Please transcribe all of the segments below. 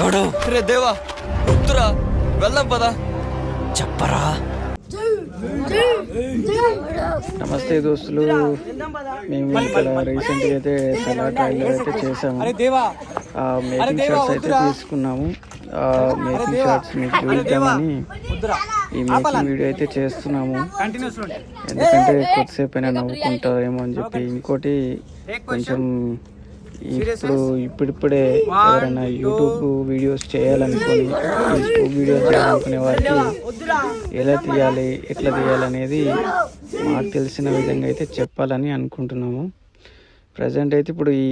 ఎవడు రే దేవా వద్దురా వెళ్దాం పదా చెప్పరా. నమస్తే దోస్తులు, మేము ఇక్కడ రీసెంట్గా అయితే సలా ట్రైలర్ అయితే చేసాము. మేకింగ్ షాట్స్ అయితే తీసుకున్నాము. మేకింగ్ షాట్స్ మీకు చూద్దామని ఈ మేకింగ్ వీడియో అయితే చేస్తున్నాము. ఎందుకంటే కొద్దిసేపు అయినా నవ్వుకుంటారేమో అని చెప్పి. ఇంకోటి కొంచెం ఇప్పుడిప్పుడే ఎవరైనా యూట్యూబ్ వీడియోస్ చేయాలనుకొని యూట్యూబ్ వీడియోస్ చేయాలనుకునే వారికి ఎలా తీయాలి, ఎట్లా తీయాలి అనేది మాకు తెలిసిన విధంగా అయితే చెప్పాలని అనుకుంటున్నాము. ప్రజెంట్ అయితే ఇప్పుడు ఈ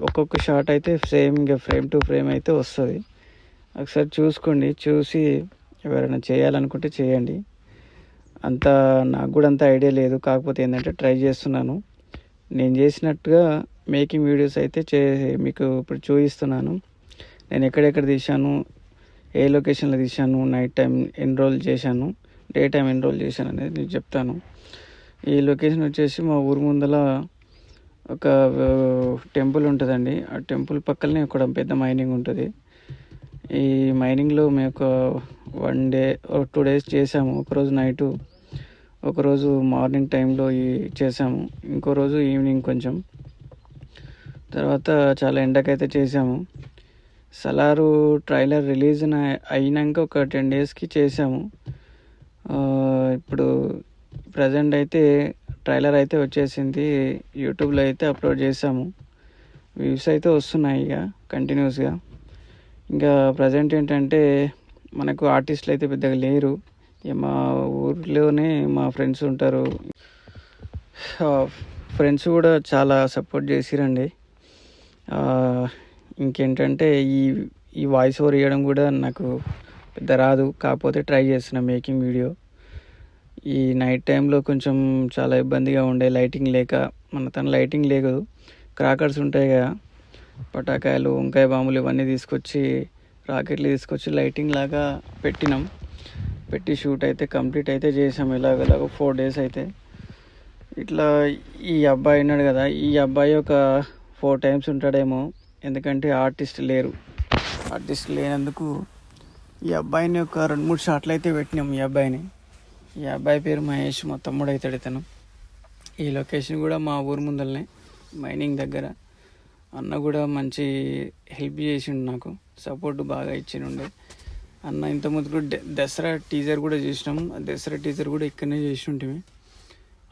ఒక్కొక్క షాట్ అయితే ఫ్రేమ్ టు ఫ్రేమ్ అయితే వస్తుంది. ఒకసారి చూసుకోండి, చూసి ఎవరైనా చేయాలనుకుంటే చేయండి. నాకు కూడా అంత ఐడియా లేదు, కాకపోతే ఏంటంటే ట్రై చేస్తున్నాను. నేను చేసినట్టుగా మేకింగ్ వీడియోస్ అయితే మీకు ఇప్పుడు చూపిస్తున్నాను. నేను ఎక్కడెక్కడ తీశాను, ఏ లొకేషన్లో తీశాను, నైట్ టైం ఎన్రోల్ చేశాను, డే టైం ఎన్రోల్ చేశాను అనేది నేను చెప్తాను. ఈ లొకేషన్ వచ్చేసి మా ఊరు ముందల ఒక టెంపుల్ ఉంటుందండి. ఆ టెంపుల్ పక్కనే ఒక పెద్ద మైనింగ్ ఉంటుంది. ఈ మైనింగ్లో మేము ఒక 1 డే 2 డేస్ చేసాము. ఒకరోజు నైటు, ఒకరోజు మార్నింగ్ టైంలో చేసాము, ఇంకో రోజు ఈవినింగ్ కొంచెం. తర్వాత చాలా ఎండకైతే చేసాము. సలారు ట్రైలర్ రిలీజ్ అయినాక ఒక 10 డేస్కి చేసాము. ఇప్పుడు ప్రజెంట్ అయితే ట్రైలర్ అయితే వచ్చేసింది. యూట్యూబ్లో అయితే అప్లోడ్ చేసాము. వ్యూస్ అయితే వస్తున్నాయి ఇక కంటిన్యూస్గా. ఇంకా ప్రజెంట్ ఏంటంటే మనకు ఆర్టిస్టులు అయితే పెద్దగా లేరు. మా ఊర్లోనే మా ఫ్రెండ్స్ ఉంటారు. ఫ్రెండ్స్ కూడా చాలా సపోర్ట్ చేసిరండి. ఇంకేంటంటే ఈ వాయిస్ ఓవర్ ఇవ్వడం కూడా నాకు పెద్ద రాదు, కాకపోతే ట్రై చేస్తున్నా మేకింగ్ వీడియో. ఈ నైట్ టైంలో కొంచెం చాలా ఇబ్బందిగా ఉండే, లైటింగ్ లేక. తన లైటింగ్ లేదు, క్రాకర్స్ ఉంటాయి కదా, పటాకాయలు, వంకాయ బాంబులు ఇవన్నీ తీసుకొచ్చి, రాకెట్లు తీసుకొచ్చి లైటింగ్ లాగా పెట్టి షూట్ అయితే కంప్లీట్ అయితే చేసాం. ఇలాగ 4 డేస్ అయితే. ఇట్లా ఈ అబ్బాయి ఉన్నాడు కదా, ఈ అబ్బాయి ఒక 4 టైమ్స్ ఉంటాడేమో, ఎందుకంటే ఆర్టిస్ట్ లేనందుకు ఈ అబ్బాయిని ఒక 2-3 షాట్లు అయితే పెట్టినాం. ఈ అబ్బాయి పేరు మహేష్, మా తమ్ముడు అవుతాడు ఇతను. ఈ లొకేషన్ కూడా మా ఊరు ముందరనే, మైనింగ్ దగ్గర. అన్న కూడా మంచి హెల్ప్ చేసిండు, నాకు సపోర్ట్ బాగా ఇచ్చిండే అన్న. ఇంతకుముందు కూడా దసరా టీజర్ కూడా చేసినాము. దసరా టీజర్ కూడా ఇక్కడనే చేసి ఉంటుంది.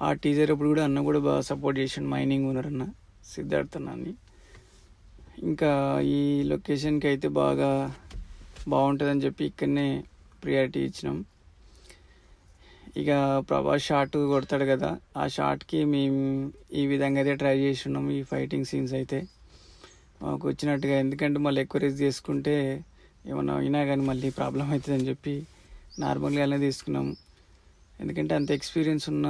ఆ టీజర్ అప్పుడు కూడా అన్న కూడా బాగా సపోర్ట్ చేసిండు, మైనింగ్ ఓనర్ అన్న సిద్ధార్థ్ అన్నని. ఇంకా ఈ లొకేషన్కి అయితే బాగుంటుందని చెప్పి ఇక్కడనే ప్రియారిటీ ఇచ్చినాం. ఇక ప్రభాస్ షాట్ కొడతాడు కదా, ఆ షాట్కి మేము ఈ విధంగా అయితే ట్రై చేసి ఉన్నాం. ఈ ఫైటింగ్ సీన్స్ అయితే మాకు వచ్చినట్టుగా, ఎందుకంటే మళ్ళీ ఎక్కువ రిస్క్ చేసుకుంటే ఏమన్నా అయినా కానీ మళ్ళీ ప్రాబ్లం అవుతుందని చెప్పి నార్మల్గానే తీసుకున్నాం. ఎందుకంటే అంత ఎక్స్పీరియన్స్ ఉన్న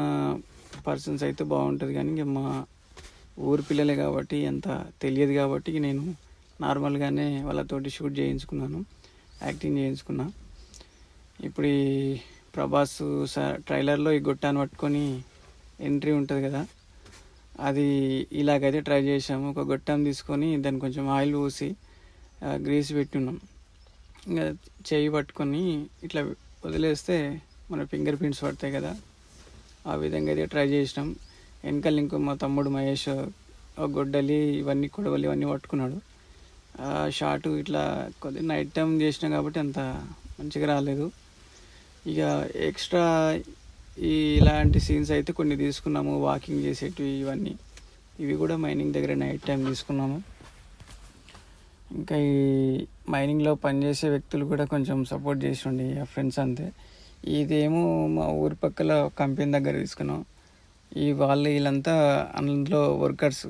పర్సన్స్ అయితే బాగుంటుంది, కానీ ఇంక మా ఊరు పిల్లలే కాబట్టి అంత తెలియదు కాబట్టి నేను నార్మల్గానే వాళ్ళతోటి షూట్ చేయించుకున్నాను, యాక్టింగ్ చేయించుకున్నా. ఇప్పుడు ఈ ప్రభాస్ ట్రైలర్లో ఈ గొట్టాన్ని పట్టుకొని ఎంట్రీ ఉంటుంది కదా, అది ఇలాగైతే ట్రై చేసాము. ఒక గొట్టం తీసుకొని దాన్ని కొంచెం ఆయిల్ పోసి గ్రీస్ పెట్టి ఉన్నాం. ఇంకా చేయి పట్టుకొని ఇట్లా వదిలేస్తే మన ఫింగర్ ప్రింట్స్ పడతాయి కదా, ఆ విధంగా అయితే ట్రై చేసినాం. వెనకాల ఇంకో మా తమ్ముడు మహేష్ గొడ్డలి ఇవన్నీ కొడవలి ఇవన్నీ పట్టుకున్నాడు. షార్ట్ ఇట్లా కొద్దిగా నైట్ టైం చేసినాం కాబట్టి అంత మంచిగా రాలేదు. ఇక ఎక్స్ట్రా ఇలాంటి సీన్స్ అయితే కొన్ని తీసుకున్నాము, వాకింగ్ చేసేటివి ఇవి కూడా మైనింగ్ దగ్గర నైట్ టైం తీసుకున్నాము. ఇంకా ఈ మైనింగ్లో పనిచేసే వ్యక్తులు కూడా కొంచెం సపోర్ట్ చేసి ఉండి, ఆ ఫ్రెండ్స్ అంతే. ఇదేమో మా ఊరి పక్కల కంపెనీ దగ్గర తీసుకున్నాం. వీళ్ళంతా అందులో వర్కర్స్,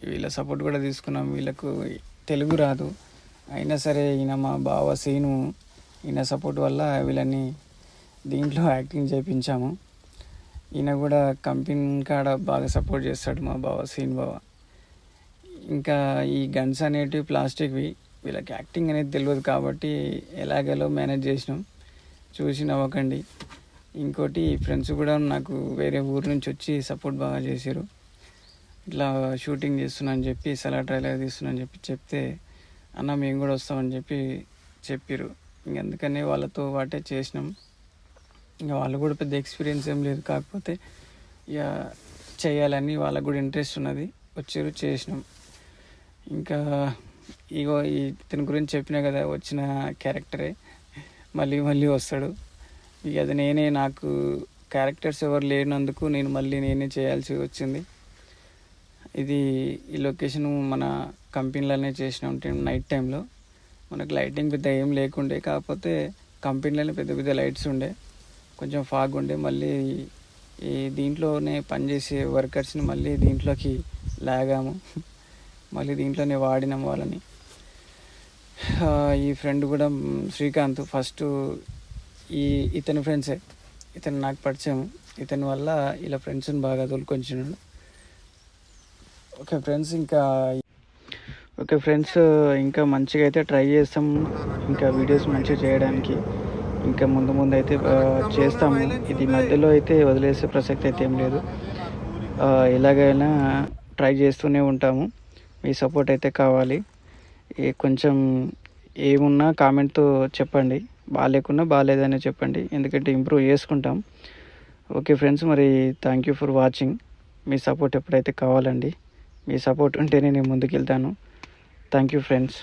వీళ్ళ సపోర్ట్ కూడా తీసుకున్నాం. వీళ్ళకు తెలుగు రాదు, అయినా సరే ఈయన మా బావ సీను, ఈయన సపోర్ట్ వల్ల వీళ్ళని దీంట్లో యాక్టింగ్ చేయించాము. ఈయన కూడా కంపెనీ కాడ బాగా సపోర్ట్ చేస్తాడు మా బావ, సీన్ బావ. ఇంకా ఈ గన్స్ అనేటివి ప్లాస్టిక్వి, వీళ్ళకి యాక్టింగ్ అనేది తెలియదు కాబట్టి ఎలాగలో మేనేజ్ చేసినాం. చూసి నవ్వకండి. ఇంకోటి ఫ్రెండ్స్ కూడా నాకు వేరే ఊరు నుంచి వచ్చి సపోర్ట్ బాగా చేశారు. ఇట్లా షూటింగ్ చేస్తున్నా అని చెప్పి, సలా ట్రైలర్ తీస్తున్నా అని చెప్తే, అన్న మేము కూడా వస్తామని చెప్పి చెప్పారు. ఇంక అందుకనే వాళ్ళతో వాటే చేసినాం. ఇంకా వాళ్ళు కూడా పెద్ద ఎక్స్పీరియన్స్ ఏం లేదు, కాకపోతే ఇక చేయాలని వాళ్ళకు కూడా ఇంట్రెస్ట్ ఉన్నది, వచ్చారు చేసినాం. ఇంకా ఇగో ఇతని గురించి చెప్పినా కదా, వచ్చిన క్యారెక్టరే మళ్ళీ మళ్ళీ వస్తాడు. ఇక అది నాకు క్యారెక్టర్స్ ఎవరు లేనందుకు నేనే చేయాల్సి వచ్చింది. ఈ లొకేషన్ మన కంపెనీలోనే చేసినాం. నైట్ టైంలో మనకు లైటింగ్ పెద్ద ఏం లేకుండే, కాకపోతే కంపెనీలోనే పెద్ద పెద్ద లైట్స్ ఉండే, కొంచెం ఫాగ్ ఉండే. మళ్ళీ ఈ దీంట్లోనే పనిచేసే వర్కర్స్ని మళ్ళీ దీంట్లోకి లాగాము, మళ్ళీ దీంట్లోనే వాడినాం వాళ్ళని. ఈ ఫ్రెండ్ కూడా శ్రీకాంత్, ఫస్ట్ ఇతని ఫ్రెండ్సే, ఇతను నాకు పరిచయం. ఇతని వల్ల ఇలా ఫ్రెండ్స్ని బాగా తోలుకొచ్చినాడు. ఓకే ఫ్రెండ్స్, ఇంకా మంచిగా అయితే ట్రై చేస్తాం, ఇంకా వీడియోస్ మంచిగా చేయడానికి. ఇంకా ముందు అయితే చేస్తాము. ఇది మధ్యలో అయితే వదిలేసే ప్రసక్తి అయితే ఏం లేదు. ఎలాగైనా ట్రై చేస్తూనే ఉంటాము. మీ సపోర్ట్ అయితే కావాలి. కొంచెం ఏమున్నా కామెంట్తో చెప్పండి, బాగాలేకున్నా బాగాలేదని చెప్పండి, ఎందుకంటే ఇంప్రూవ్ చేసుకుంటాం. ఓకే ఫ్రెండ్స్, మరి thank you for watching. Me support ఎప్పుడైతే కావాలండి, మీ సపోర్ట్ ఉంటేనే నేను ముందుకు వెళ్తాను. Thank you friends.